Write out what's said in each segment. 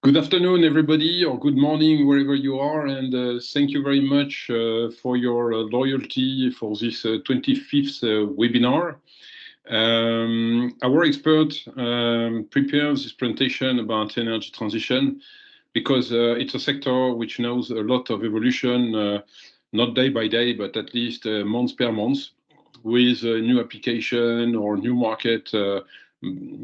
Good afternoon, everybody, or good morning, wherever you are, and thank you very much for your loyalty for this 25th webinar. Our expert prepares this presentation about energy transition because it's a sector which knows a lot of evolution, not day by day, but at least month per month, with a new application or new market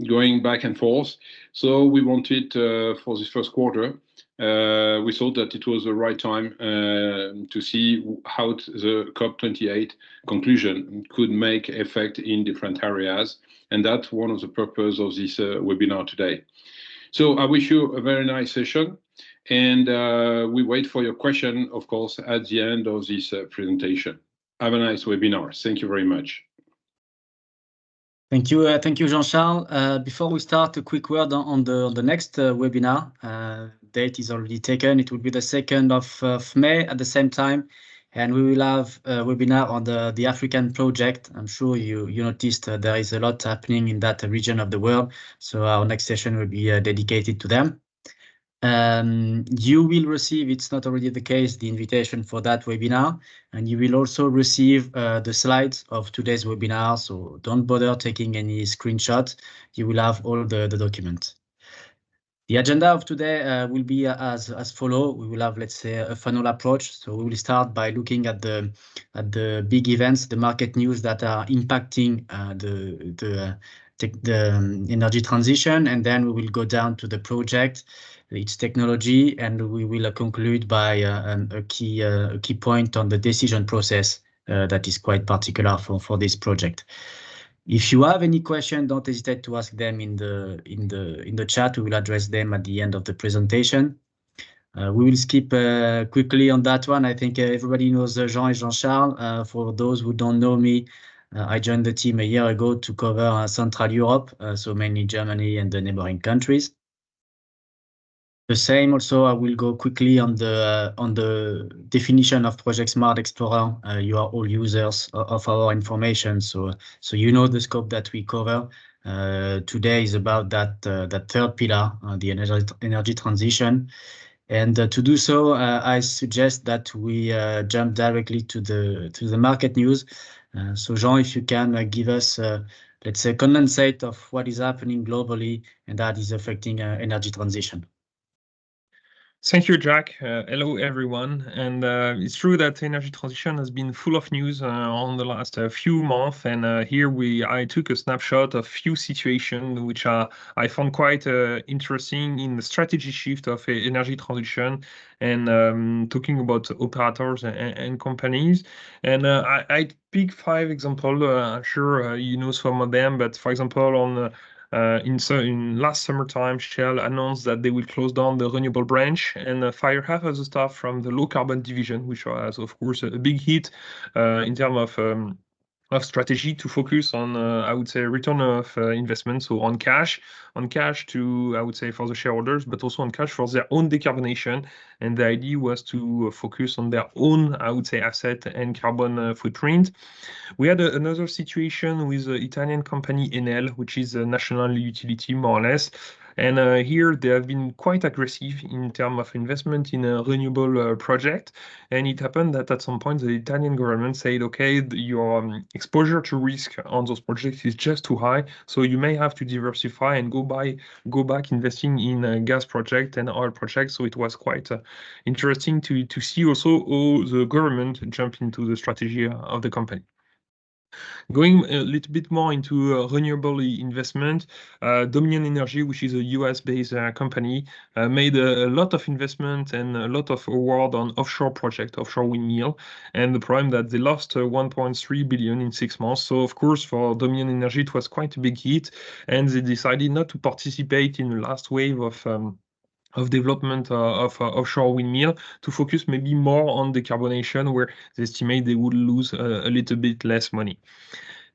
going back and forth. So we wanted for this first quarter, we thought that it was the right time to see how the COP28 conclusion could make effect in different areas. And that's one of the purposes of this webinar today. So I wish you a very nice session. And we wait for your question, of course, at the end of this presentation. Have a nice webinar. Thank you very much. Thank you, Jean-Charles. Before we start, a quick word on the next webinar. Date is already taken. It will be the 2nd of May at the same time, and we will have a webinar on the African project. I'm sure you noticed there is a lot happening in that region of the world, so our next session will be dedicated to them. You will receive, it's not already the case, the invitation for that webinar, and you will also receive the slides of today's webinar, so don't bother taking any screenshots. You will have all the documents. The agenda of today will be as follow. We will have, let's say, a funnel approach. So we will start by looking at the big events, the market news that are impacting the energy transition, and then we will go down to the project, its technology, and we will conclude by a key point on the decision process that is quite particular for this project. If you have any question, don't hesitate to ask them in the chat. We will address them at the end of the presentation. We will skip quickly on that one. I think everybody knows Jean and Jean-Charles. For those who don't know me, I joined the team a year ago to cover Central Europe, so mainly Germany and the neighboring countries. The same also, I will go quickly on the definition of Project Smart Explorer. You are all users of our information, so you know the scope that we cover. Today is about that third pillar, the energy transition. And to do so, I suggest that we jump directly to the market news. So Jean, if you can give us, let's say, a condensate of what is happening globally and that is affecting energy transition. Thank you, Jack. Hello, everyone. And it's true that energy transition has been full of news on the last few months. And here I took a snapshot of few situations which I found quite interesting in the strategy shift of energy transition and talking about operators and companies. And I pick 5 examples. I'm sure you know some of them, but for example, on in last summertime, Shell announced that they will close down the renewable branch and fire half of the staff from the low carbon division, which was, of course, a big hit in terms of strategy to focus on, I would say, return of investment, so on cash to, I would say, for the shareholders, but also on cash for their own decarbonation. And the idea was to focus on their own, I would say, asset and carbon footprint. We had another situation with the Italian company Enel, which is a national utility, more or less. And here they have been quite aggressive in terms of investment in a renewable project. And it happened that at some point the Italian government said, okay, your exposure to risk on those projects is just too high. So you may have to diversify and go back investing in a gas project and oil projects. So it was quite interesting to see also how the government jumped into the strategy of the company. Going a little bit more into renewable investment, Dominion Energy, which is a US-based company, made a lot of investment and a lot of award on offshore project, offshore windmill. And the problem that they lost 1.3 billion in 6 months. So of course, for Dominion Energy, it was quite a big hit, and they decided not to participate in the last wave of development of offshore windmill, to focus maybe more on decarbonation, where they estimate they would lose a little bit less money.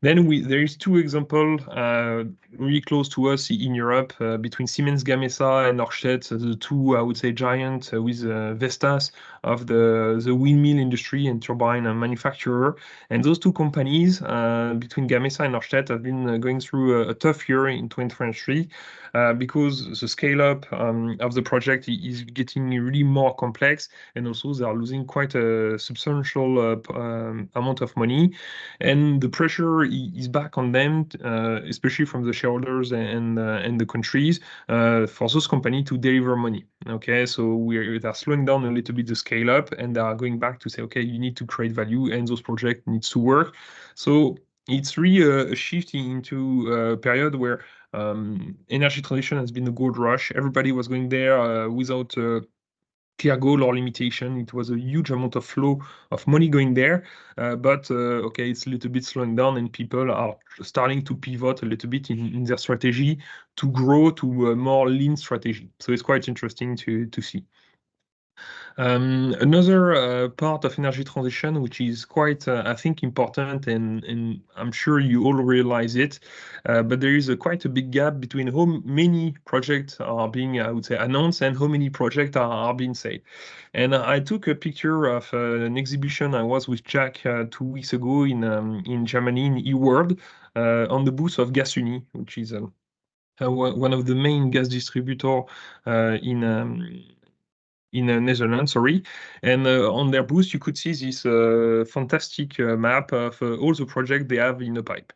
Then there is two examples really close to us in Europe between Siemens Gamesa and Ørsted, the two, I would say, giants with Vestas of the windmill industry and turbine manufacturer. And those two companies, between Gamesa and Ørsted, have been going through a tough year in 2023 because the scale up of the project is getting really more complex, and also they are losing quite a substantial amount of money. And the pressure is back on them, especially from the shareholders and the countries, for those companies to deliver money. Okay, so they're slowing down a little bit the scale up, and they are going back to say, okay, you need to create value, and those projects needs to work. So it's really a shift into a period where energy transition has been a gold rush. Everybody was going there without clear goal or limitation. It was a huge amount of flow of money going there, but okay, it's a little bit slowing down, and people are starting to pivot a little bit in their strategy to grow to a more lean strategy. So it's quite interesting to see. Another part of energy transition, which is quite, I think, important, and I'm sure you all realize it, but there is quite a big gap between how many projects are being, I would say, announced and how many projects are being said. And I took a picture of an exhibition I was with Jack 2 weeks ago in Germany, in eWorld, on the booth of Gasunie, which is one of the main gas distributor in Netherlands, sorry. And on their booth, you could see this fantastic map of all the projects they have in the pipe.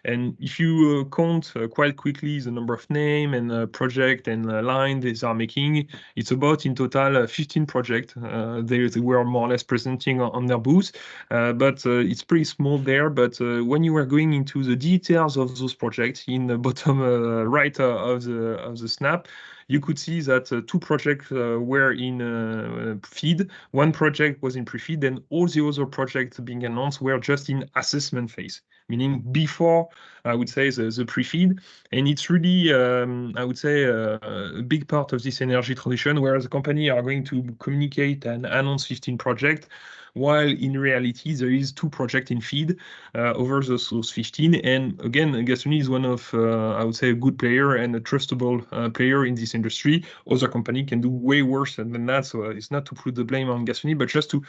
And if you count quite quickly the number of name and project and line they are making, it's about in total 15 projects they were more or less presenting on their booth. But it's pretty small there. But when you are going into the details of those projects in the bottom right of the snap, you could see that two projects were in feed, one project was in pre-feed, and all the other projects being announced were just in assessment phase, meaning before, I would say, the pre-feed. And it's really, I would say, a big part of this energy transition, where the company are going to communicate and announce 15 projects, while in reality there is 2 projects in feed over those 15. And again, Gasunie is one of, I would say, a good player and a trustable player in this industry. Other company can do way worse than that, so it's not to put the blame on Gasunie, but just to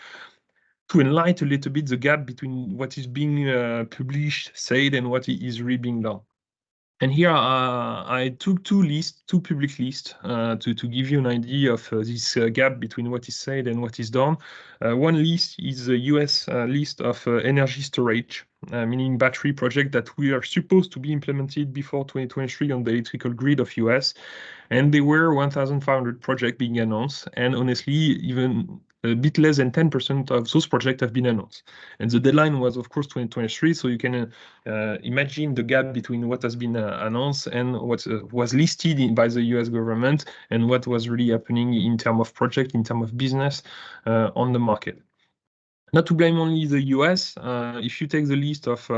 enlighten a little bit the gap between what is being published, said, and what is really being done. And here I took two public lists to give you an idea of this gap between what is said and what is done. One list is the US list of energy storage, meaning battery project that we are supposed to be implemented before 2023 on the electrical grid of US. And there were 1,500 projects being announced, and honestly, even a bit less than 10% of those projects have been announced. And the deadline was, of course, 2023, so you can imagine the gap between what has been announced and what was listed by the US government and what was really happening in terms of project, in terms of business on the market. Not to blame only the US. If you take the list of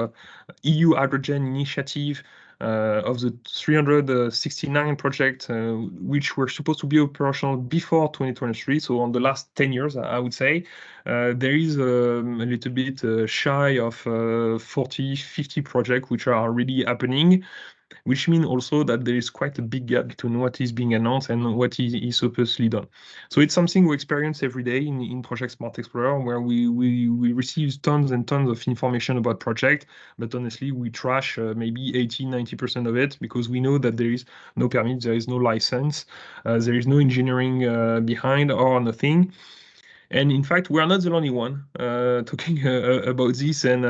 EU Hydrogen Initiative, of the 369 projects which were supposed to be operational before 2023, so on the last 10 years, I would say, there is a little bit shy of 40, 50 projects which are really happening, which means also that there is quite a big gap between what is being announced and what is supposedly done. So it's something we experience every day in Project Smart Explorer, where we receive tons and tons of information about project, but honestly, we trash maybe 80-90% of it, because we know that there is no permit, there is no license, there is no engineering behind or nothing. And in fact, we are not the only one talking about this and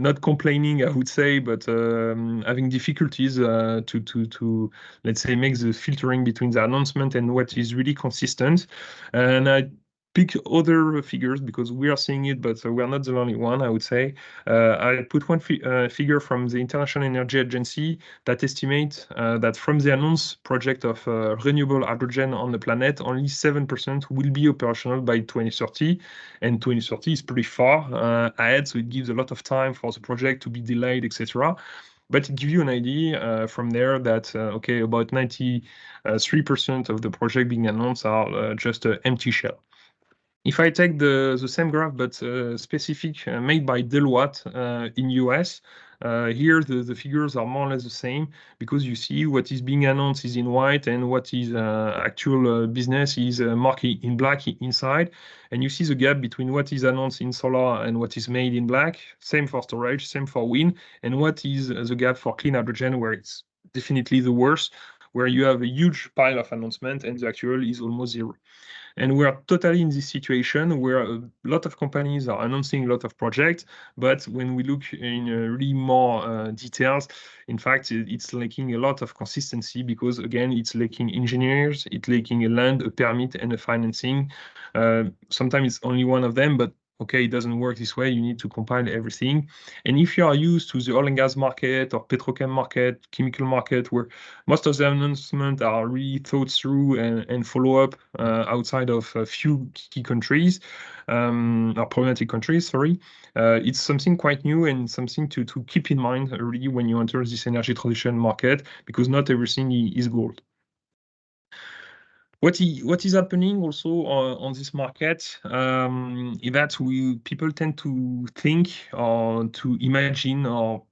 not complaining, I would say, but having difficulties to, let's say, make the filtering between the announcement and what is really consistent. And I pick other figures because we are seeing it, but we are not the only one, I would say. I put one figure from the International Energy Agency that estimates that from the announced project of renewable hydrogen on the planet, only 7% will be operational by 2030. And 2030 is pretty far ahead, so it gives a lot of time for the project to be delayed, etc. But it gives you an idea from there that, okay, about 93% of the project being announced are just an empty shell. If I take the same graph but specific made by Deloitte in US, here the figures are more or less the same, because you see what is being announced is in white and what is actual business is marked in black inside, and you see the gap between what is announced in solar and what is made in black. Same for storage, same for wind, and what is the gap for clean hydrogen, where it's definitely the worst, where you have a huge pile of announcement and the actual is almost zero. And we are totally in this situation where a lot of companies are announcing a lot of projects, but when we look in really more details, in fact, it's lacking a lot of consistency, because again, it's lacking engineers, it's lacking a land, a permit, and a financing. Sometimes it's only one of them, but okay, it doesn't work this way. You need to compile everything. And if you are used to the oil and gas market or petrochem market, chemical market, where most of the announcements are really thought through and follow up outside of a few key countries, or problematic countries, sorry, it's something quite new and something to keep in mind really when you enter this energy transition market, because not everything is gold. What is happening also on this market is that people tend to think or to imagine or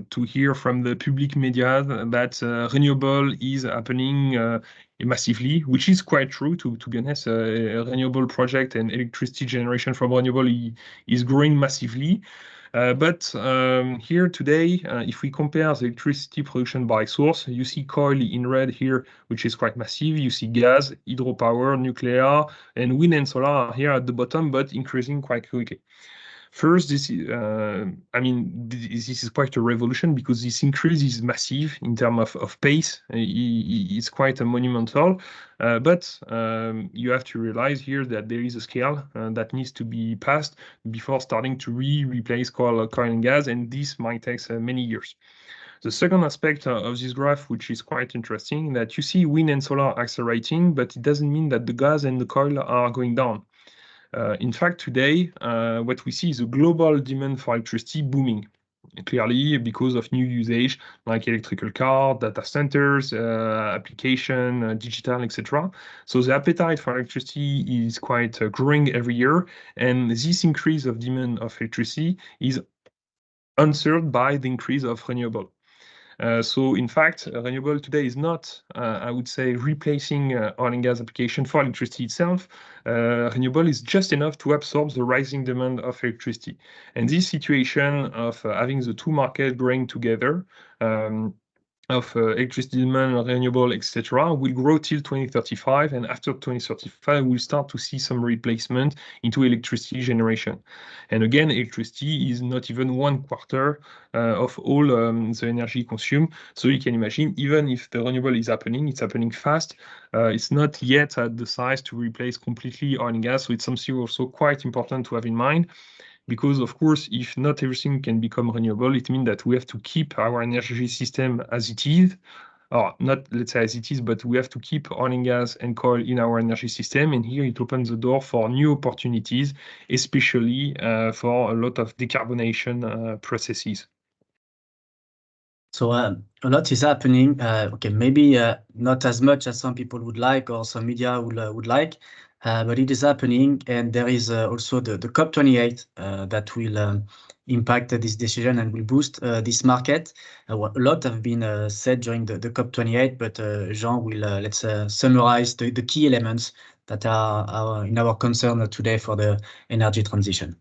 to hear from the public media that renewable is happening massively, which is quite true, to be honest. A renewable project and electricity generation from renewable is growing massively. But here today, if we compare the electricity production by source, you see coal in red here, which is quite massive. You see gas, hydropower, nuclear, and wind and solar are here at the bottom, but increasing quite quickly. First, this is, this is quite a revolution, because this increase is massive in terms of pace. It's quite a monumental, but you have to realize here that there is a scale that needs to be passed before starting to replace coal and gas, and this might take many years. The second aspect of this graph, which is quite interesting, that you see wind and solar accelerating, but it doesn't mean that the gas and the coal are going down. In fact, today, what we see is a global demand for electricity booming, clearly because of new usage like electrical car, data centers, application, digital, etc. So the appetite for electricity is quite growing every year, and this increase of demand of electricity is answered by the increase of renewable. So in fact, renewable today is not, I would say, replacing oil and gas application for electricity itself. Renewable is just enough to absorb the rising demand of electricity. And this situation of having the two markets growing together, of electricity demand, renewable, etc., will grow till 2035, and after 2035, we'll start to see some replacement into electricity generation. And again, electricity is not even 1/4 of all the energy consumed. So you can imagine, even if the renewable is happening, it's happening fast. It's not yet at the size to replace completely oil and gas. So it's something also quite important to have in mind. Because, of course, if not everything can become renewable, it means that we have to keep our energy system as it is, or not, let's say, as it is, but we have to keep oil and gas and coal in our energy system. And here it opens the door for new opportunities, especially for a lot of decarbonation processes. So a lot is happening. Okay, maybe not as much as some people would like or some media would like, but it is happening. And there is also the COP28 that will impact this decision and will boost this market. A lot have been said during the COP28, but Jean will let's summarize the key elements that are in our concern today for the energy transition.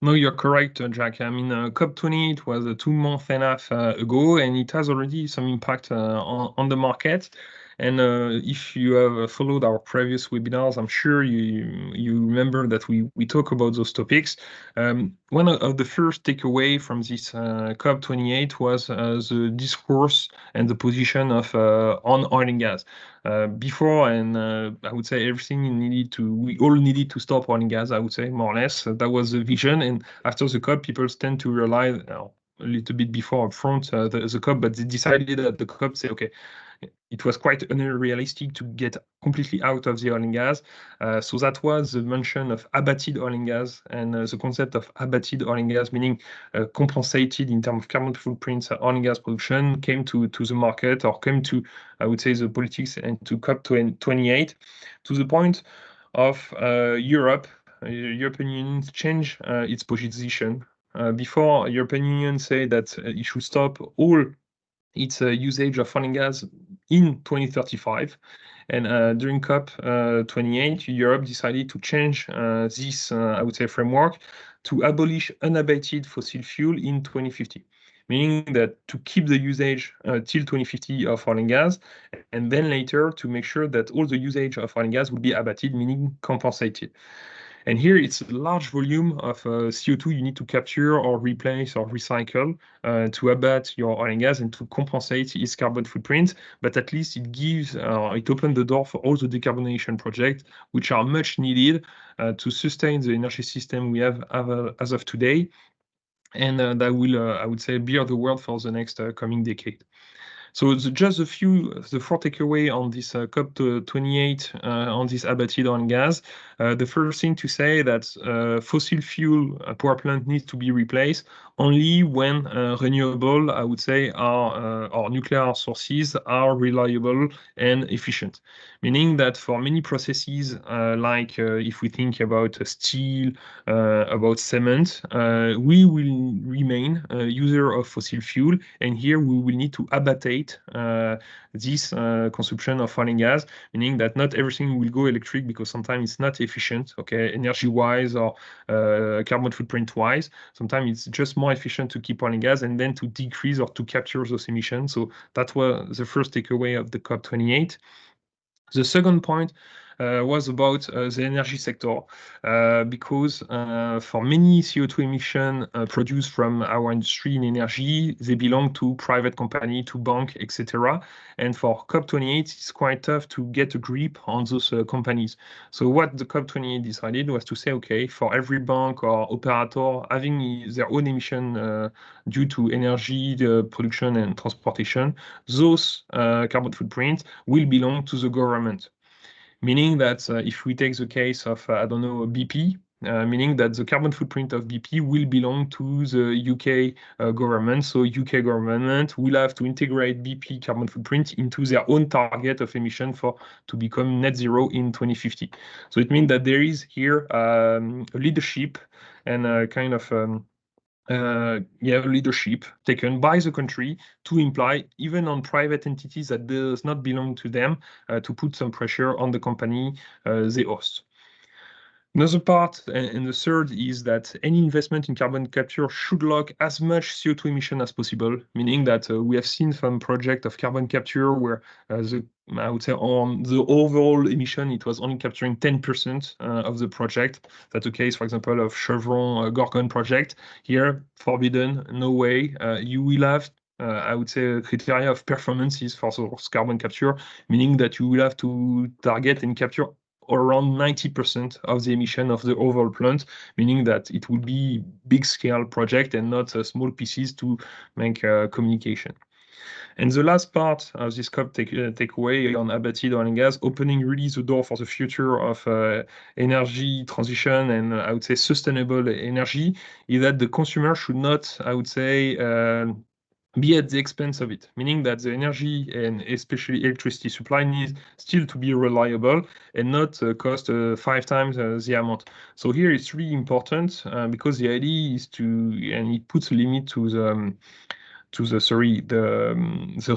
No, you're correct, Jack. I mean, COP20, it was 2 months and a half ago, and it has already some impact on the market. And if you have followed our previous webinars, I'm sure you remember that we talk about those topics. One of the first takeaway from this COP28 was the discourse and the position of on oil and gas. Before, and I would say we all needed to stop oil and gas, I would say, more or less. That was the vision. And after the COP, people tend to realize a little bit before upfront the COP, but they decided at the COP, say, okay, it was quite unrealistic to get completely out of the oil and gas. So that was the mention of abated oil and gas, and the concept of abated oil and gas, meaning compensated in terms of carbon footprint oil and gas production, came to the market, or came to, I would say, the politics and to COP28, to the point of Europe. European Union change its position. Before, European Union say that it should stop all its usage of oil and gas in 2035. And during COP28, Europe decided to change this, I would say, framework to abolish unabated fossil fuel in 2050. Meaning that to keep the usage till 2050 of oil and gas, and then later to make sure that all the usage of oil and gas will be abated, meaning compensated. And here it's a large volume of CO2 you need to capture or replace or recycle to abate your oil and gas and to compensate its carbon footprint. But at least it gives, it opens the door for all the decarbonization projects, which are much needed to sustain the energy system we have as of today. And that will, I would say, bear the world for the next coming decade. So just the four takeaway on this COP28 on this abated oil and gas. The first thing to say that fossil fuel power plant needs to be replaced only when renewable, I would say, our nuclear sources are reliable and efficient. Meaning that for many processes, like if we think about steel, about cement, we will remain a user of fossil fuel, and here we will need to abate this consumption of oil and gas, meaning that not everything will go electric because sometimes it's not efficient, okay, energy-wise or carbon footprint-wise. Sometimes it's just more efficient to keep oil and gas and then to decrease or to capture those emissions. So that was the first takeaway of the COP28. The second point was about the energy sector, because for many CO2 emissions produced from our industry in energy, they belong to private company, to bank, etc. And for COP28, it's quite tough to get a grip on those companies. So what the COP28 decided was to say, okay, for every bank or operator having their own emission due to energy production and transportation, those carbon footprints will belong to the government. Meaning that if we take the case of, I don't know, BP, meaning that the carbon footprint of BP will belong to the UK government. So UK government will have to integrate BP carbon footprint into their own target of emission to become net zero in 2050. So it means that there is here a leadership and a kind of leadership taken by the country to imply even on private entities that does not belong to them to put some pressure on the company they host. Another part, and the third, is that any investment in carbon capture should lock as much CO2 emission as possible, meaning that we have seen some project of carbon capture where I would say on the overall emission, it was only capturing 10% of the project. That's the case, for example, of Chevron Gorgon project. Here, forbidden, no way. You will have I would say criteria of performances for those carbon capture, meaning that you will have to target and capture around 90% of the emission of the overall plant, meaning that it will be big scale project and not small pieces to make communication. And the last part of this COP takeaway on abated oil and gas, opening really the door for the future of energy transition and I would say sustainable energy, is that the consumer should not, I would say, be at the expense of it, meaning that the energy and especially electricity supply needs still to be reliable and not cost 5 times the amount. So here it's really important because the idea is to, and it puts a limit to the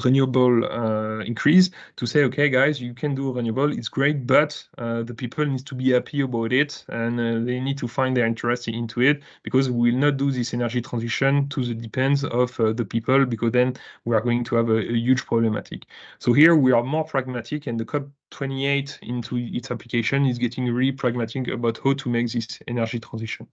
renewable increase, to say, okay, guys, you can do renewable, it's great, but the people need to be happy about it, and they need to find their interest into it, because we will not do this energy transition to the depends of the people, because then we are going to have a huge problematic. So here we are more pragmatic, and the COP28 into its application is getting really pragmatic about how to make this energy transition.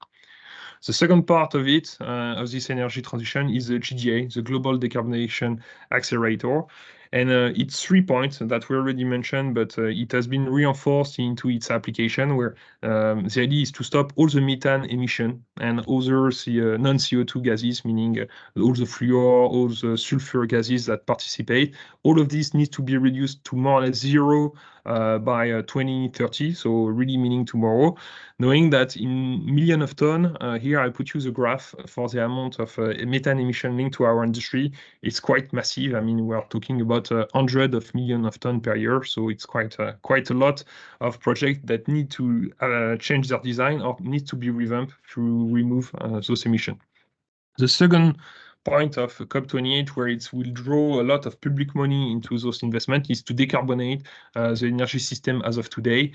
The second part of it, of this energy transition, is the GDA, the Global Decarbonization Accelerator. And it's 3 points that we already mentioned, but it has been reinforced into its application, where the idea is to stop all the methane emission and other non-CO2 gases, meaning all the fluor, all the sulfur gases that participate. All of these needs to be reduced to more or less zero by 2030, so really meaning tomorrow, knowing that in millions of tons, here I put you the graph for the amount of methane emission linked to our industry. It's quite massive. I mean, we are talking about about 100 of millions of tons per year. So it's quite a lot of projects that need to change their design or need to be revamped to remove those emissions. The second point of COP28, where it will draw a lot of public money into those investments, is to decarbonate the energy system as of today.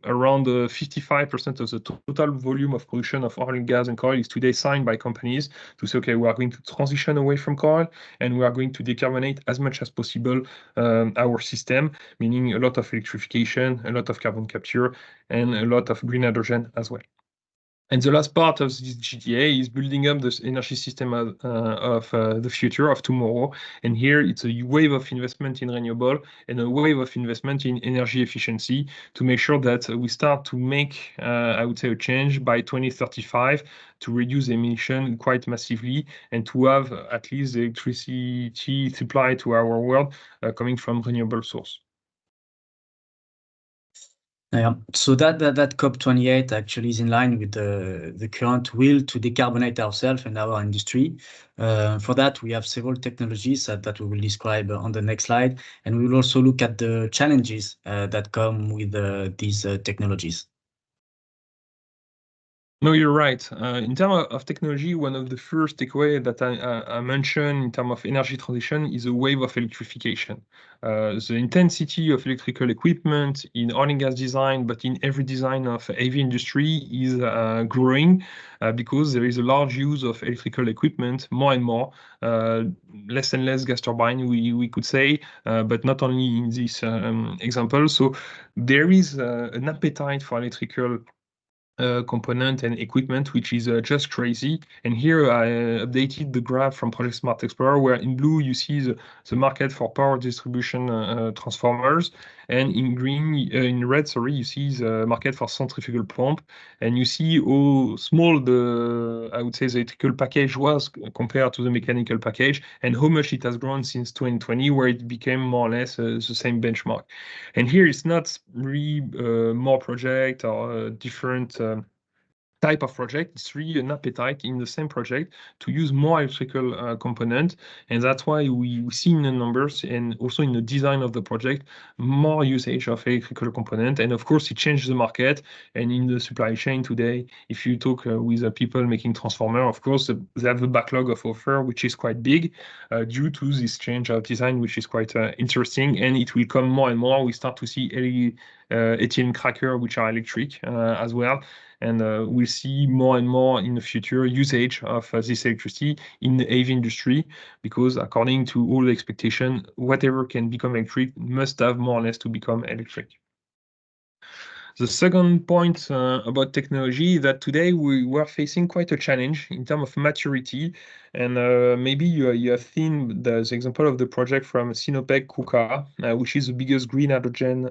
Around 55% of the total volume of production of oil and gas and coal is today signed by companies to say, okay, we are going to transition away from coal and we are going to decarbonate as much as possible our system, meaning a lot of electrification, a lot of carbon capture, and a lot of green hydrogen as well. And the last part of this GTA is building up the energy system of the future, of tomorrow. And here it's a wave of investment in renewable and a wave of investment in energy efficiency to make sure that we start to make, I would say, a change by 2035 to reduce emission quite massively and to have at least the electricity supply to our world coming from renewable source. Yeah, so that COP28 actually is in line with the current will to decarbonate ourselves and our industry. For that, we have several technologies that we will describe on the next slide, and we will also look at the challenges that come with these technologies. No, you're right. In terms of technology, one of the first takeaways that I mentioned in terms of energy transition is a wave of electrification. The intensity of electrical equipment in oil and gas design, but in every design of heavy industry is growing because there is a large use of electrical equipment, more and more, less and less gas turbine, we could say, but not only in this example. So there is an appetite for electrical component and equipment, which is just crazy. And here I updated the graph from Project Smart Explorer, where in blue you see the market for power distribution transformers, and in green, in red, sorry, you see the market for centrifugal pump, and you see how small I would say the electrical package was compared to the mechanical package, and how much it has grown since 2020, where it became more or less the same benchmark. And here it's not really more project or different type of project. It's really an appetite in the same project to use more electrical component, and that's why we see in the numbers and also in the design of the project more usage of electrical component. And of course it changes the market, and in the supply chain today, if you talk with people making transformer, of course they have a backlog of offer which is quite big due to this change of design, which is quite interesting, and it will come more and more. We start to see ethylene cracker which are electric as well. And we'll see more and more in the future usage of this electricity in the heavy industry, because according to all the expectation, whatever can become electric must have more or less to become electric. The second point about technology is that today we were facing quite a challenge in terms of maturity. And maybe you have seen the example of the project from Sinopec KUKA, which is the biggest green hydrogen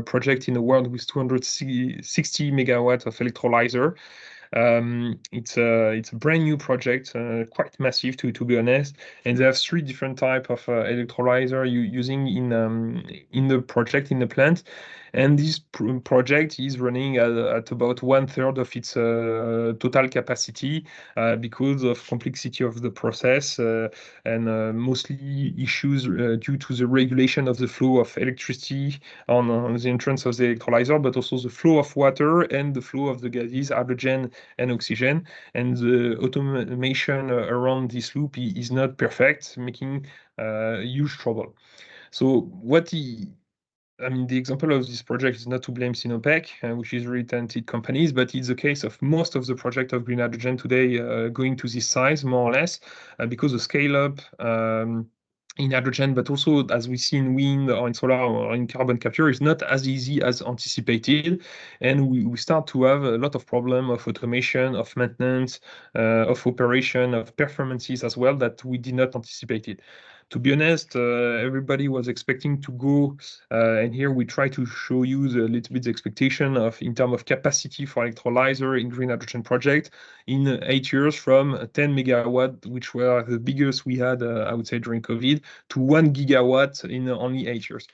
project in the world with 260 megawatts of electrolyzer. It's a brand new project, quite massive to be honest, and they have 3 different types of electrolyzer using in the project, in the plant. And this project is running at about 1/3 of its total capacity because of complexity of the process and mostly issues due to the regulation of the flow of electricity on the entrance of the electrolyzer, but also the flow of water and the flow of the gases, hydrogen and oxygen. And the automation around this loop is not perfect, making huge trouble. So the example of this project is not to blame Sinopec, which is really talented companies, but it's the case of most of the project of green hydrogen today going to this size, more or less, because the scale up in hydrogen, but also as we see in wind or in solar or in carbon capture, is not as easy as anticipated. And we start to have a lot of problem of automation, of maintenance, of operation, of performances as well that we did not anticipate it. To be honest, everybody was expecting to go, and here we try to show you a little bit the expectation of in terms of capacity for electrolyzer in green hydrogen project in 8 years, from 10 megawatt, which were the biggest we had, I would say, during COVID, to 1 gigawatt in only 8 years.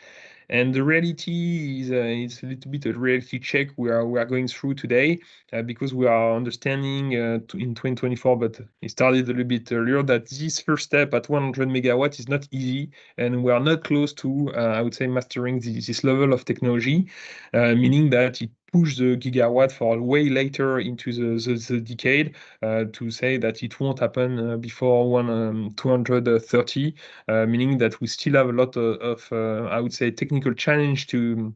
And the reality is it's a little bit a reality check we are going through today, because we are understanding in 2024, but it started a little bit earlier, that this first step at 100 megawatts is not easy, and we are not close to, I would say, mastering this level of technology, meaning that it push the gigawatt for way later into the decade, to say that it won't happen before 230, meaning that we still have a lot of I would say, technical challenge to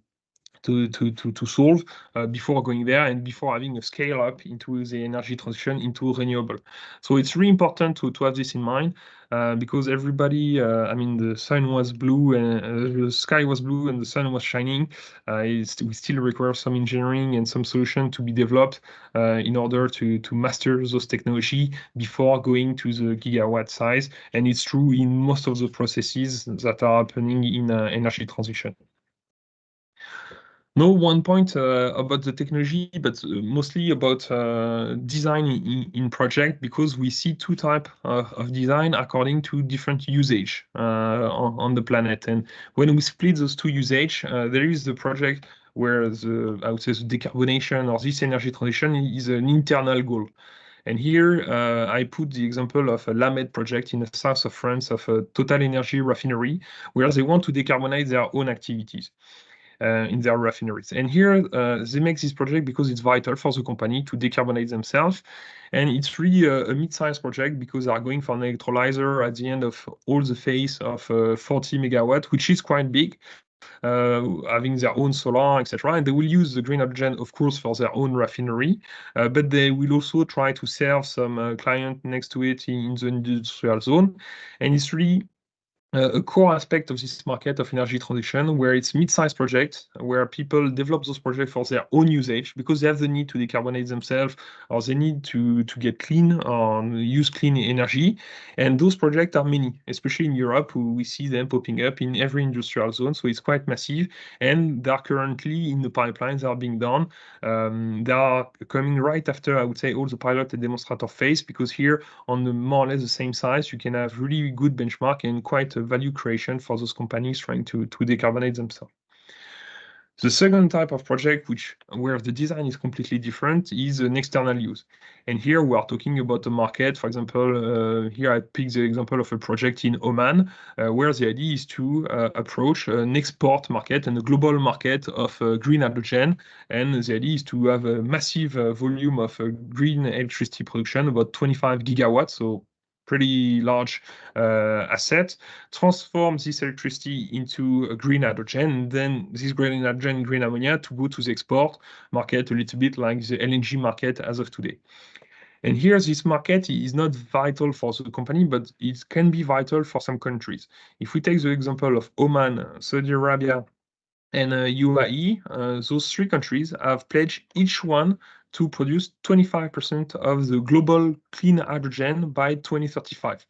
solve before going there and before having a scale up into the energy transition into renewable. So it's really important to have this in mind, because everybody, I mean, the sun was blue and the sky was blue and the sun was shining. We still require some engineering and some solution to be developed in order to master those technology before going to the gigawatt size. And it's true in most of the processes that are happening in energy transition. No, one point about the technology, but mostly about design in project, because we see two types of design according to different usage on the planet. And when we split those two usage, there is the project where I would say the decarbonation or this energy transition is an internal goal. And here I put the example of a LAMED project in the south of France of a Total Energy refinery, where they want to decarbonize their own activities in their refineries. And here they make this project because it's vital for the company to decarbonize themselves. And it's really a mid-sized project because they are going for an electrolyzer at the end of all the phase of 40 megawatt, which is quite big. Having their own solar, etc. And they will use the green hydrogen, of course, for their own refinery, but they will also try to serve some client next to it in the industrial zone. And it's really a core aspect of this market of energy transition, where it's mid-sized projects, where people develop those projects for their own usage because they have the need to decarbonize themselves, or they need to get clean or use clean energy. And those projects are many, especially in Europe, we see them popping up in every industrial zone. So it's quite massive, and they are currently in the pipelines that are being done. They are coming right after, I would say, all the pilot and demonstrator phase, because here on the more or less the same size, you can have really good benchmark and quite a value creation for those companies trying to decarbonize themselves. The second type of project, where the design is completely different, is an external use. And here we are talking about a market. For example, here I picked the example of a project in Oman, where the idea is to approach an export market and a global market of green hydrogen. And the idea is to have a massive volume of green electricity production, about 25 gigawatts, so pretty large asset, transform this electricity into a green hydrogen, and then this green hydrogen, green ammonia, to go to the export market, a little bit like the LNG market as of today. And here, this market is not vital for the company, but it can be vital for some countries. If we take the example of Oman, Saudi Arabia, and UAE, those three countries have pledged each one to produce 25% of the global clean hydrogen by 2035.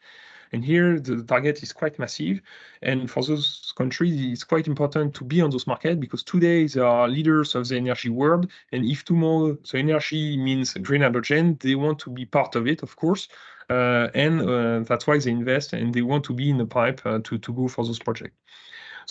And here the target is quite massive. And for those countries, it's quite important to be on those markets, because today they are leaders of the energy world. And if tomorrow the energy means green hydrogen, they want to be part of it, of course. And that's why they invest, and they want to be in the pipe to go for those projects.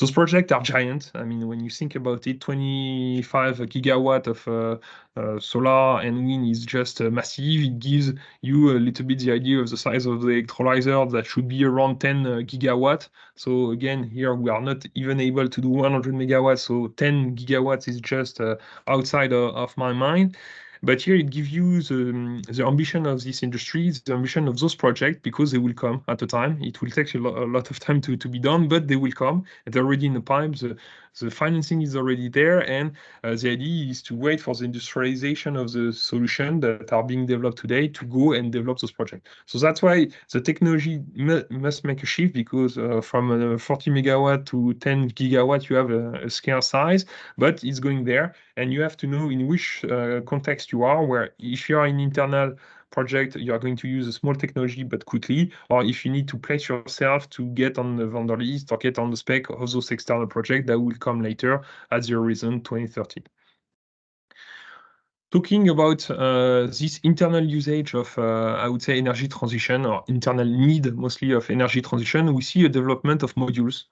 Those projects are giant. I mean, when you think about it, 25 gigawatt of solar and wind is just massive. It gives you a little bit the idea of the size of the electrolyzer that should be around 10 gigawatt. So again, here we are not even able to do 100 megawatts. So 10 gigawatts is just outside of my mind. But here it gives you the ambition of this industry, the ambition of those projects, because they will come at a time. It will take a lot of time to be done, but they will come. They're already in the pipe. The financing is already there, and the idea is to wait for the industrialization of the solution that are being developed today to go and develop those projects. So that's why the technology must make a shift, because from 40 megawatt to 10 gigawatt, you have a scale size, but it's going there, and you have to know in which context you are, where if you are in internal project, you are going to use a small technology but quickly, or if you need to place yourself to get on the vendor list or get on the spec of those external projects that will come later at the horizon 2030. Talking about this internal usage of, I would say, energy transition, or internal need mostly of energy transition, we see a development of modules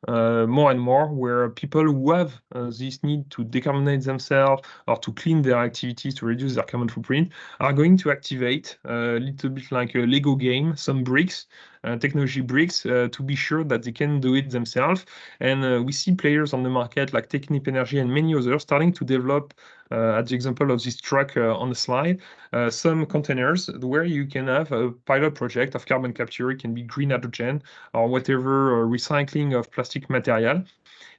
more and more, where people who have this need to decarbonize themselves or to clean their activities to reduce their carbon footprint are going to activate a little bit like a Lego game, some bricks, technology bricks, to be sure that they can do it themselves. And we see players on the market like Technip Energy and many others starting to develop, at the example of this truck on the slide, some containers where you can have a pilot project of carbon capture. It can be green hydrogen or whatever, recycling of plastic material.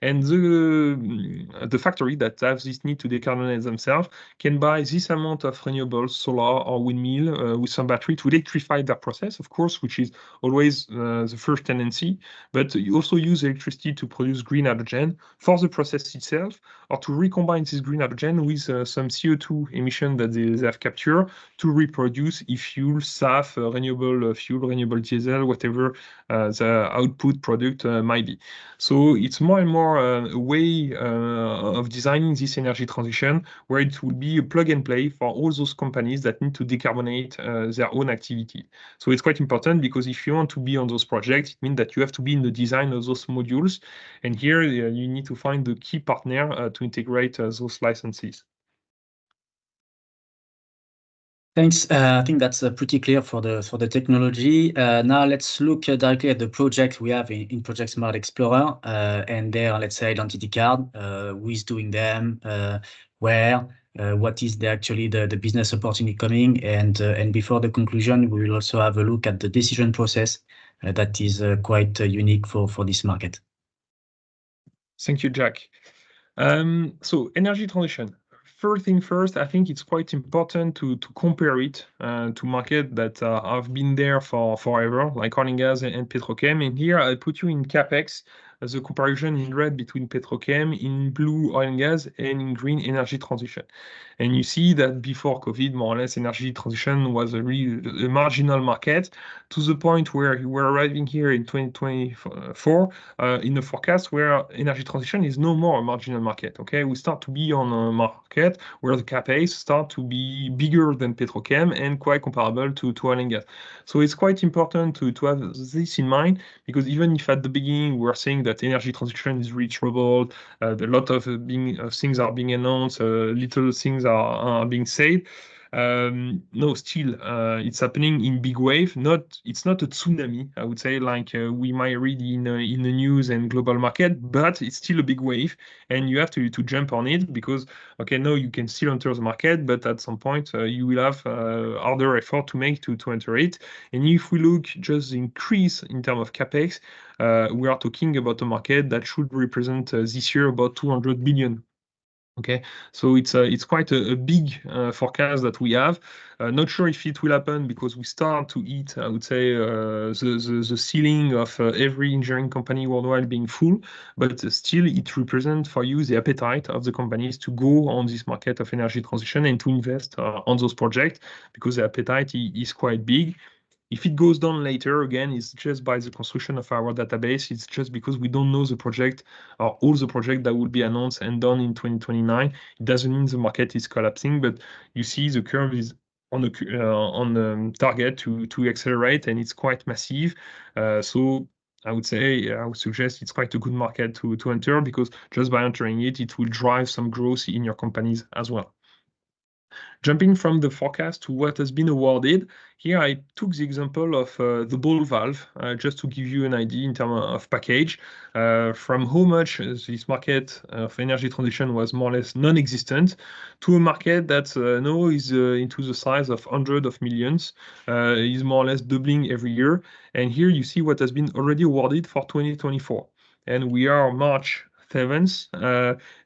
And the factory that have this need to decarbonize themselves can buy this amount of renewables, solar or windmill, with some battery to electrify their process, of course, which is always the first tendency. But you also use electricity to produce green hydrogen for the process itself, or to recombine this green hydrogen with some CO2 emission that they have captured to reproduce e-fuel, SAF, renewable fuel, renewable diesel, whatever the output product might be. So it's more and more a way of designing this energy transition, where it will be a plug and play for all those companies that need to decarbonate their own activity. So it's quite important, because if you want to be on those projects, it means that you have to be in the design of those modules. And here you need to find the key partner to integrate those licenses. Thanks. I think that's pretty clear for the technology. Now let's look directly at the project we have in Project Smart Explorer, and their, let's say, identity card. Who is doing them? Where? What is actually the business opportunity coming? And before the conclusion, we will also have a look at the decision process that is quite unique for this market. Thank you, Jack. So energy transition. First thing first, I think it's quite important to compare it to markets that have been there for forever, like oil and gas and petrochem. And here I put you in CapEx as a comparison in red between petrochem, in blue oil and gas, and in green energy transition. And you see that before COVID, more or less, energy transition was a marginal market, to the point where we're arriving here in 2024 in a forecast where energy transition is no more a marginal market. Okay, we start to be on a market where the CapEx start to be bigger than petrochem and quite comparable to oil and gas. So it's quite important to have this in mind, because even if at the beginning we are saying that energy transition is really troubled, a lot of things are being announced, little things are being said. No, still, it's happening in big wave. It's not a tsunami, I would say, like we might read in the news and global market, but it's still a big wave, and you have to jump on it, because okay, no, you can still enter the market, but at some point you will have harder effort to make to enter it. And if we look just the increase in terms of capex, we are talking about a market that should represent this year about 200 billion. Okay, so it's quite a big forecast that we have. Not sure if it will happen, because we start to hit, I would say, the ceiling of every engineering company worldwide being full, but still it represents for you the appetite of the companies to go on this market of energy transition and to invest on those projects, because the appetite is quite big. If it goes down later, again, it's just by the construction of our database. It's just because we don't know the project or all the project that will be announced and done in 2029. It doesn't mean the market is collapsing, but you see the curve is on the target to accelerate, and it's quite massive. So I would say, I would suggest it's quite a good market to enter, because just by entering it, it will drive some growth in your companies as well. Jumping from the forecast to what has been awarded, here I took the example of the ball valve, just to give you an idea in terms of package, from how much this market of energy transition was more or less non-existent, to a market that now is into the size of hundreds of millions, is more or less doubling every year. And here you see what has been already awarded for 2024. And we are March 7th.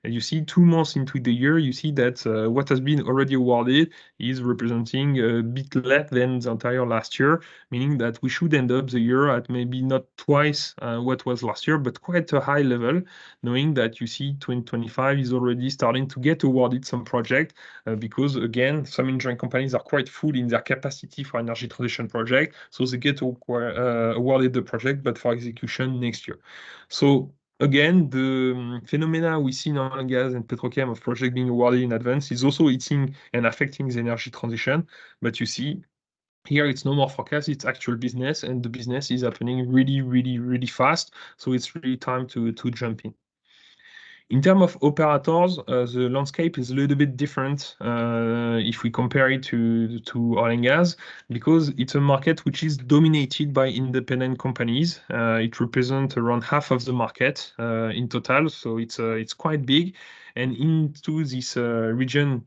You see 2 months into the year, you see that what has been already awarded is representing a bit less than the entire last year, meaning that we should end up the year at maybe not twice what was last year, but quite a high level, knowing that you see 2025 is already starting to get awarded some project, because again, some engineering companies are quite full in their capacity for energy transition project, so they get awarded the project, but for execution next year. So again, the phenomena we see in oil and gas and petrochem of project being awarded in advance is also eating and affecting the energy transition. But you see, here it's no more forecast, it's actual business, and the business is happening really, really, really fast. So it's really time to jump in. In terms of operators, the landscape is a little bit different if we compare it to oil and gas, because it's a market which is dominated by independent companies. It represents around half of the market in total, so it's quite big. And into this region,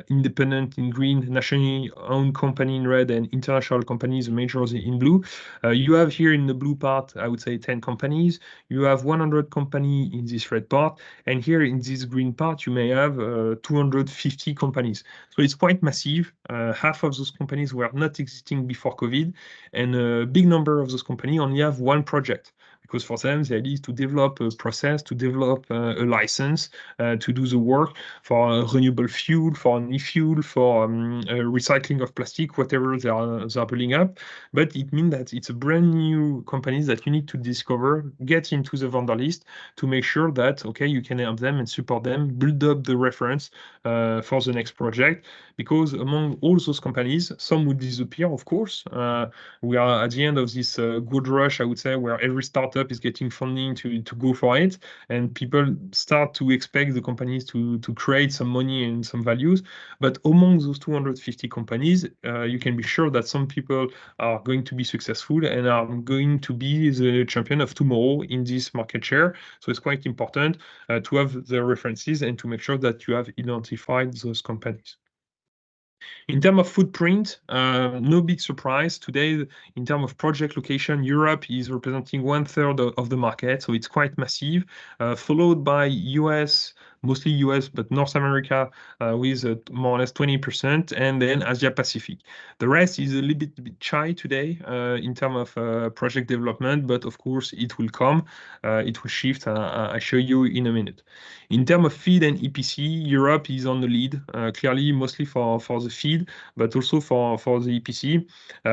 independent in green, nationally owned company in red, and international companies, majors in blue. You have here in the blue part, I would say 10 companies. You have 100 companies in this red part. And here in this green part, you may have 250 companies. So it's quite massive. Half of those companies were not existing before COVID. And a big number of those companies only have one project. Because for them, the idea is to develop a process, to develop a license, to do the work for renewable fuel, for e-fuel, for recycling of plastic, whatever they are building up. But it means that it's a brand new companies that you need to discover, get into the vendor list to make sure that, okay, you can help them and support them, build up the reference for the next project. Because among all those companies, some would disappear, of course. We are at the end of this good rush, I would say, where every startup is getting funding to go for it, and people start to expect the companies to create some money and some values. But among those 250 companies, you can be sure that some people are going to be successful and are going to be the champion of tomorrow in this market share. So it's quite important to have the references and to make sure that you have identified those companies. In terms of footprint, no big surprise. Today, in terms of project location, Europe is representing 1/3 of the market, so it's quite massive, followed by US, mostly US, but North America with more or less 20%, and then Asia Pacific. The rest is a little bit shy today in terms of project development, but of course it will come, it will shift. I'll show you in a minute. In terms of feed and EPC, Europe is on the lead, clearly, mostly for the feed, but also for the EPC,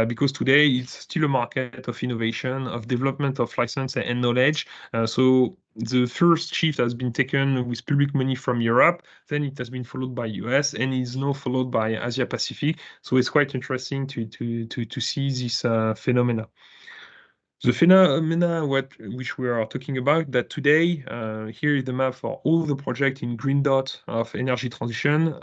because today it's still a market of innovation, of development of license and knowledge. So the first shift has been taken with public money from Europe, then it has been followed by US, and is now followed by Asia Pacific. So it's quite interesting to see this phenomena. The phenomena which we are talking about, that today, here is the map for all the projects in green dot of energy transition.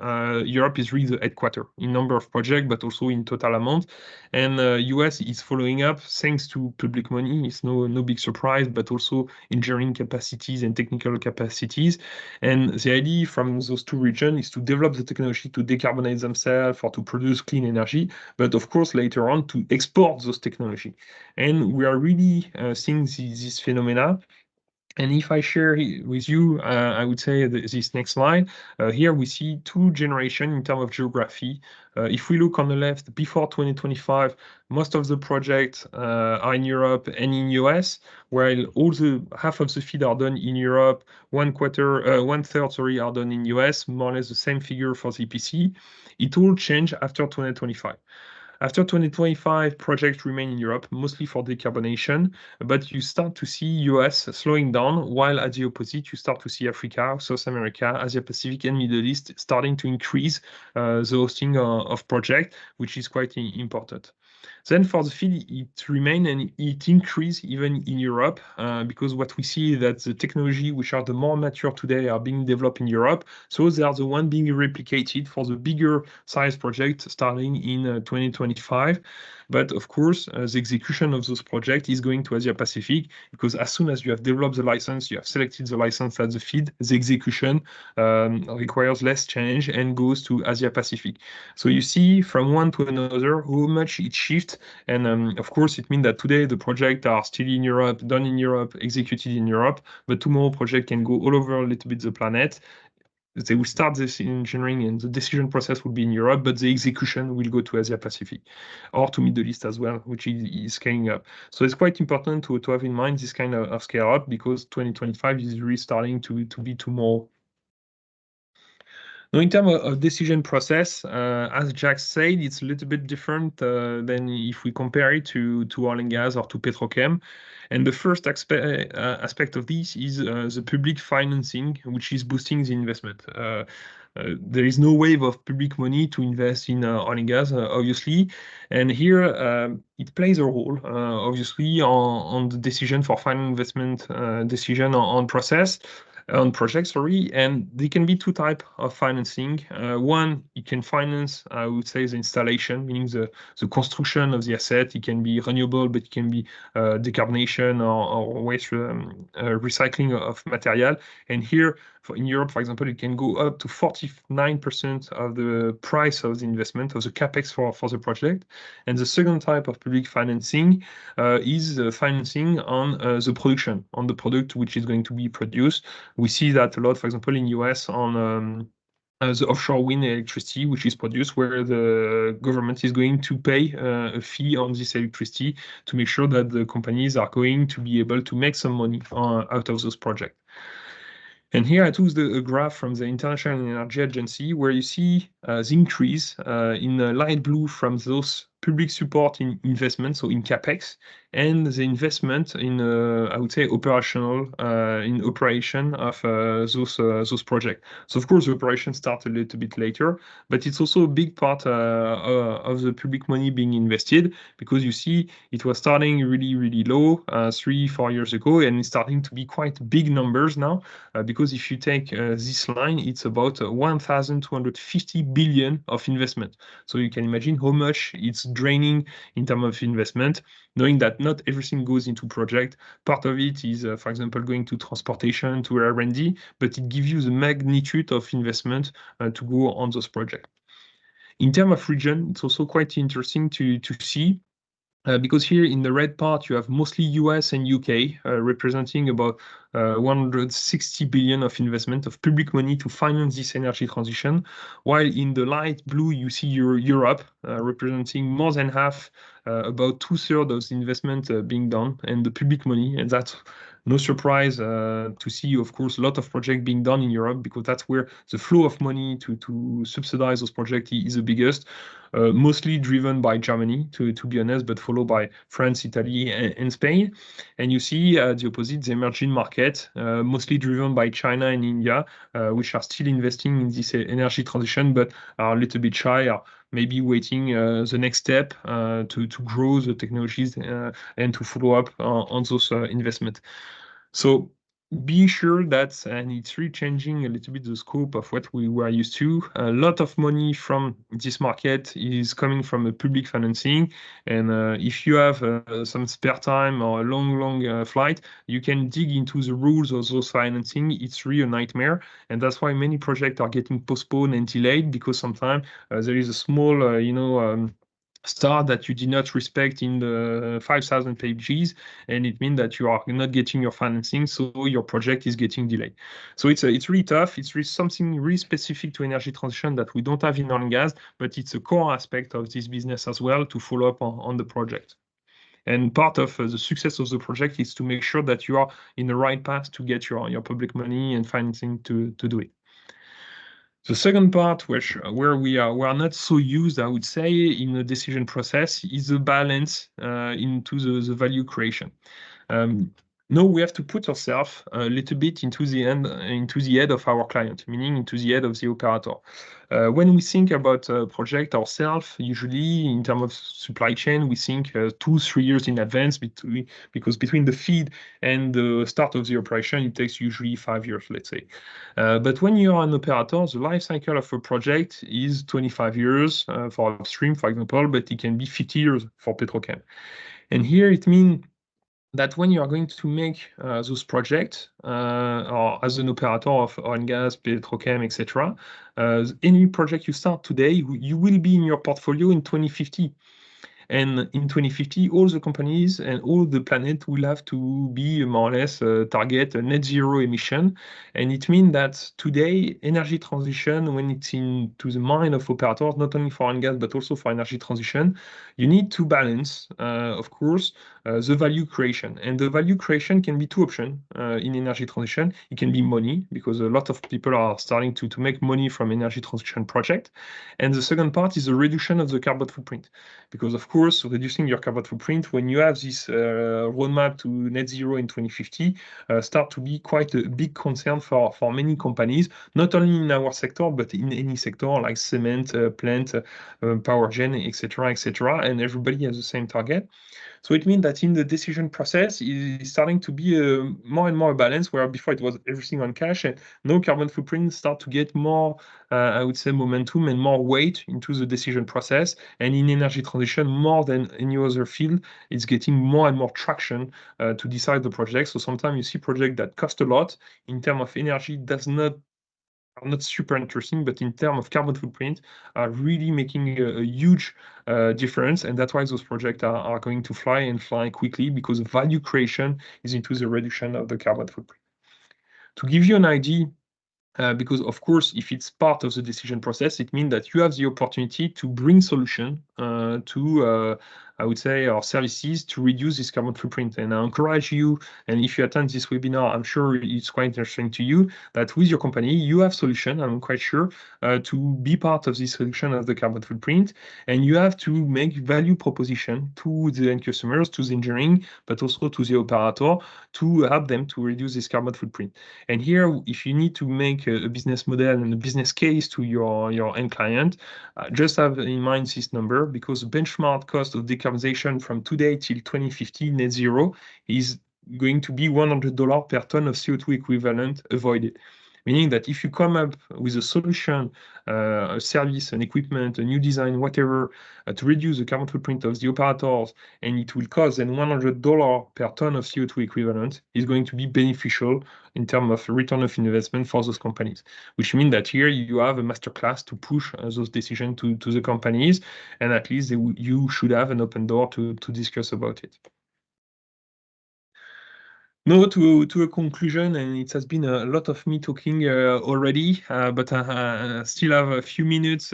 Europe is really the headquarter in number of projects, but also in total amount. And US is following up thanks to public money. It's no big surprise, but also engineering capacities and technical capacities. And the idea from those two regions is to develop the technology to decarbonize themselves or to produce clean energy, but of course later on to export those technology. And we are really seeing this phenomena. And if I share with you, I would say this next slide, here we see two generations in terms of geography. If we look on the left, before 2025, most of the projects are in Europe and in US, while half of the feed are done in Europe, 1/3, are done in US, more or less the same figure for the EPC. It will change after 2025. After 2025, projects remain in Europe, mostly for decarbonation, but you start to see US slowing down, while at the opposite, you start to see Africa, South America, Asia Pacific, and Middle East starting to increase the hosting of projects, which is quite important. Then for the feed, it remains and it increases even in Europe, because what we see is that the technology which are the more mature today are being developed in Europe. So they are the one being replicated for the bigger size project starting in 2025. But of course, the execution of those projects is going to Asia Pacific, because as soon as you have developed the license, you have selected the license as the feed, the execution requires less change and goes to Asia Pacific. So you see from one to another how much it shifts. And of course, it means that today the projects are still in Europe, done in Europe, executed in Europe, but tomorrow project can go all over a little bit the planet. They will start this engineering and the decision process will be in Europe, but the execution will go to Asia Pacific or to Middle East as well, which is scaling up. So it's quite important to have in mind this kind of scale up, because 2025 is really starting to be tomorrow. Now, in terms of decision process, as Jack said, it's a little bit different than if we compare it to oil and gas or to petrochem. And the first aspect of this is the public financing, which is boosting the investment. There is no wave of public money to invest in oil and gas, obviously. And here it plays a role, obviously, on the decision for final investment decision on projects, sorry, and there can be two types of financing. One, you can finance, I would say, the installation, meaning the construction of the asset. It can be renewable, but it can be decarbonation or waste recycling of material. And here, in Europe, for example, it can go up to 49% of the price of the investment, of the capex for the project. And the second type of public financing is financing on the production, on the product which is going to be produced. We see that a lot, for example, in US on the offshore wind electricity, which is produced, where the government is going to pay a fee on this electricity to make sure that the companies are going to be able to make some money out of those projects. And here I took a graph from the International Energy Agency, where you see the increase in light blue from those public support in investment, so in capex, and the investment in, I would say, operational in operation of those projects. So of course, the operation starts a little bit later, but it's also a big part of the public money being invested, because you see it was starting really, really low 3-4 years ago, and it's starting to be quite big numbers now, because if you take this line, it's about 1,250 billion of investment. So you can imagine how much it's draining in terms of investment, knowing that not everything goes into project. Part of it is, for example, going to transportation, to R&D, but it gives you the magnitude of investment to go on those projects. In terms of region, it's also quite interesting to see, because here in the red part, you have mostly US and UK, representing about 160 billion of investment of public money to finance this energy transition, while in the light blue, you see Europe, representing more than half, about 2/3 of the investment being done, and the public money. And that's no surprise to see, of course, a lot of projects being done in Europe, because that's where the flow of money to subsidize those projects is the biggest. Mostly driven by Germany, to be honest, but followed by France, Italy, and Spain. And you see the opposite, the emerging market, mostly driven by China and India, which are still investing in this energy transition, but are a little bit shy, are maybe waiting the next step to grow the technologies and to follow up on those investments. So be sure that, and it's really changing a little bit the scope of what we were used to. A lot of money from this market is coming from a public financing. And if you have some spare time or a long flight, you can dig into the rules of those financing. It's really a nightmare. And that's why many projects are getting postponed and delayed, because sometimes there is a small, star that you did not respect in the 5,000 pages, and it means that you are not getting your financing, so your project is getting delayed. So it's really tough. It's really something really specific to energy transition that we don't have in oil and gas, but it's a core aspect of this business as well, to follow up on the project. And part of the success of the project is to make sure that you are in the right path to get your public money and financing to do it. The second part, where we are not so used, I would say, in the decision process, is the balance into the value creation. Now we have to put ourselves a little bit into the head of our client, meaning into the head of the operator. When we think about a project ourselves, usually in terms of supply chain, we think 2-3 years in advance, because between the feed and the start of the operation, it takes usually 5 years, let's say. But when you are an operator, the life cycle of a project is 25 years for upstream, for example, but it can be 50 years for petrochem. And here it means that when you are going to make those projects, or as an operator of oil and gas, petrochem, etc., any project you start today, you will be in your portfolio in 2050. And in 2050, all the companies and all the planet will have to be more or less target a net zero emission. And it means that today, energy transition, when it's into the mind of operators, not only for oil and gas, but also for energy transition, you need to balance, of course, the value creation. And the value creation can be two options in energy transition. It can be money, because a lot of people are starting to make money from energy transition project. And the second part is the reduction of the carbon footprint. Because of course, reducing your carbon footprint, when you have this roadmap to net zero in 2050, start to be quite a big concern for many companies, not only in our sector, but in any sector like cement, plant, power gen, etc., etc. And everybody has the same target. So it means that in the decision process, it's starting to be more and more a balance, where before it was everything on cash, and now carbon footprint start to get more, I would say, momentum and more weight into the decision process. And in energy transition, more than any other field, it's getting more and more traction to decide the project. So sometimes you see projects that cost a lot in terms of energy, are not super interesting, but in terms of carbon footprint, are really making a huge difference. And that's why those projects are going to fly and fly quickly, because value creation is into the reduction of the carbon footprint. To give you an idea, because of course, if it's part of the decision process, it means that you have the opportunity to bring solution to, I would say, our services to reduce this carbon footprint. And I encourage you, and if you attend this webinar, I'm sure it's quite interesting to you, that with your company, you have solution, I'm quite sure, to be part of this reduction of the carbon footprint. And you have to make value proposition to the end customers, to the engineering, but also to the operator, to help them to reduce this carbon footprint. And here, if you need to make a business model and a business case to your end client, just have in mind this number, because the benchmark cost of decarbonization from today till 2050 net zero is going to be $100 per ton of CO2 equivalent avoided. Meaning that if you come up with a solution, a service, an equipment, a new design, whatever, to reduce the carbon footprint of the operators, and it will cost then $100 per ton of CO2 equivalent, is going to be beneficial in terms of return of investment for those companies. Which means that here you have a masterclass to push those decisions to the companies, and at least you should have an open door to discuss about it. No, to a conclusion, and it has been a lot of me talking already, but I still have a few minutes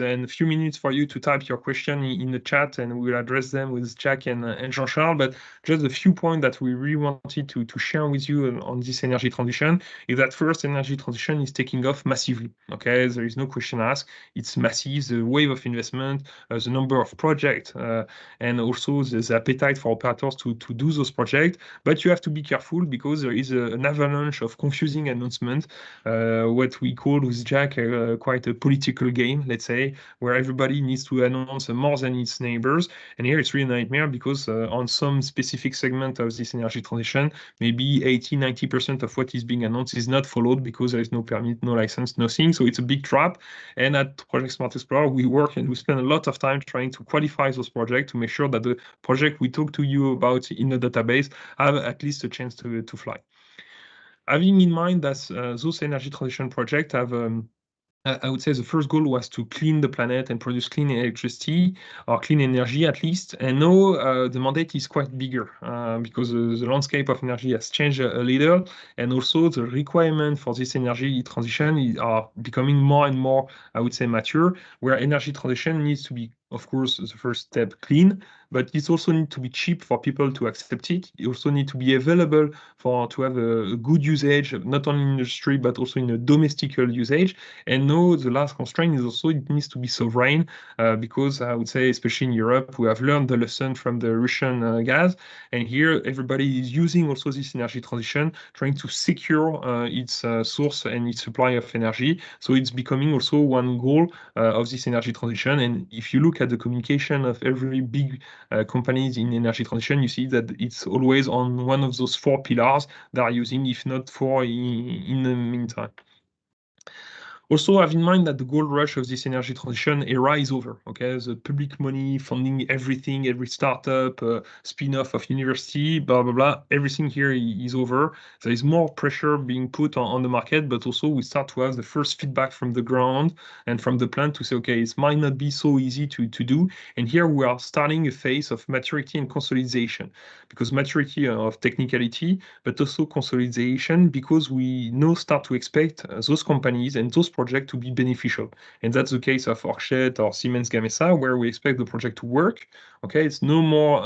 for you to type your question in the chat, and we'll address them with Jack and Jean-Charles. But just a few points that we really wanted to share with you on this energy transition is that first, energy transition is taking off massively. Okay, there is no question asked. It's massive, the wave of investment, the number of projects, and also the appetite for operators to do those projects. But you have to be careful, because there is an avalanche of confusing announcements, what we call with Jack quite a political game, let's say, where everybody needs to announce more than its neighbors. And here it's really a nightmare, because on some specific segment of this energy transition, maybe 80-90% of what is being announced is not followed, because there is no permit, no license, nothing. So it's a big trap. And at Project Smart Explorer, we work and we spend a lot of time trying to qualify those projects to make sure that the project we talk to you about in the database have at least a chance to fly. Having in mind that those energy transition projects have, I would say the first goal was to clean the planet and produce clean electricity, or clean energy at least. And now the mandate is quite bigger, because the landscape of energy has changed a little, and also the requirement for this energy transition are becoming more and more, I would say, mature, where energy transition needs to be, of course, the first step, clean, but it also needs to be cheap for people to accept it. It also needs to be available to have a good usage, not only in industry, but also in a domestical usage. And now the last constraint is also it needs to be sovereign, because I would say, especially in Europe, we have learned the lesson from the Russian gas. And here everybody is using also this energy transition, trying to secure its source and its supply of energy. So it's becoming also one goal of this energy transition. And if you look at the communication of every big companies in energy transition, you see that it's always on one of those 4 pillars they are using, if not 4 in the meantime. Also have in mind that the gold rush of this energy transition era is over. Okay, the public money funding everything, every startup, spin-off of university, blah blah blah, everything here is over. There is more pressure being put on the market, but also we start to have the first feedback from the ground and from the plant to say, okay, it might not be so easy to do. And here we are starting a phase of maturity and consolidation, because maturity of technicality, but also consolidation, because we now start to expect those companies and those projects to be beneficial. And that's the case of Orchet or Siemens Gamesa, where we expect the project to work. Okay, it's no more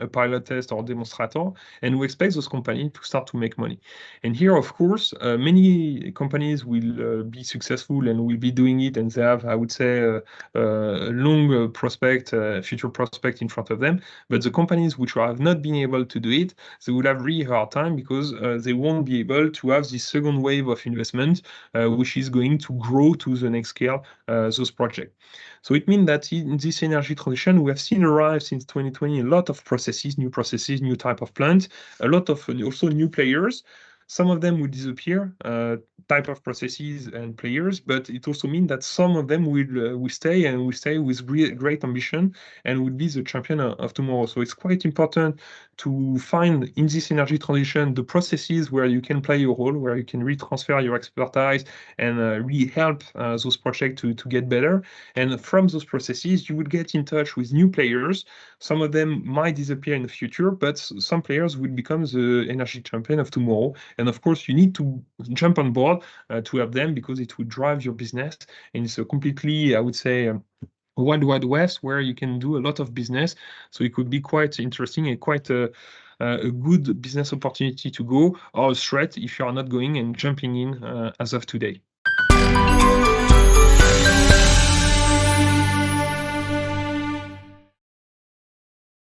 a pilot test or demonstrator, and we expect those companies to start to make money. And here, of course, many companies will be successful and will be doing it, and they have, I would say, a long prospect, future prospect in front of them. But the companies which have not been able to do it, they will have really hard time because they won't be able to have this second wave of investment, which is going to grow to the next scale, those projects. So it means that in this energy transition, we have seen arrive since 2020 a lot of processes, new type of plants, a lot of also new players. Some of them will disappear, type of processes and players, but it also means that some of them will stay and will stay with great ambition and will be the champion of tomorrow. So it's quite important to find in this energy transition the processes where you can play your role, where you can retransfer your expertise and really help those projects to get better. And from those processes, you will get in touch with new players. Some of them might disappear in the future, but some players will become the energy champion of tomorrow. And of course, you need to jump on board to help them because it will drive your business. And it's a completely, I would say, Wild Wild West where you can do a lot of business. So it could be quite interesting and quite a good business opportunity to go, or a threat if you are not going and jumping in as of today.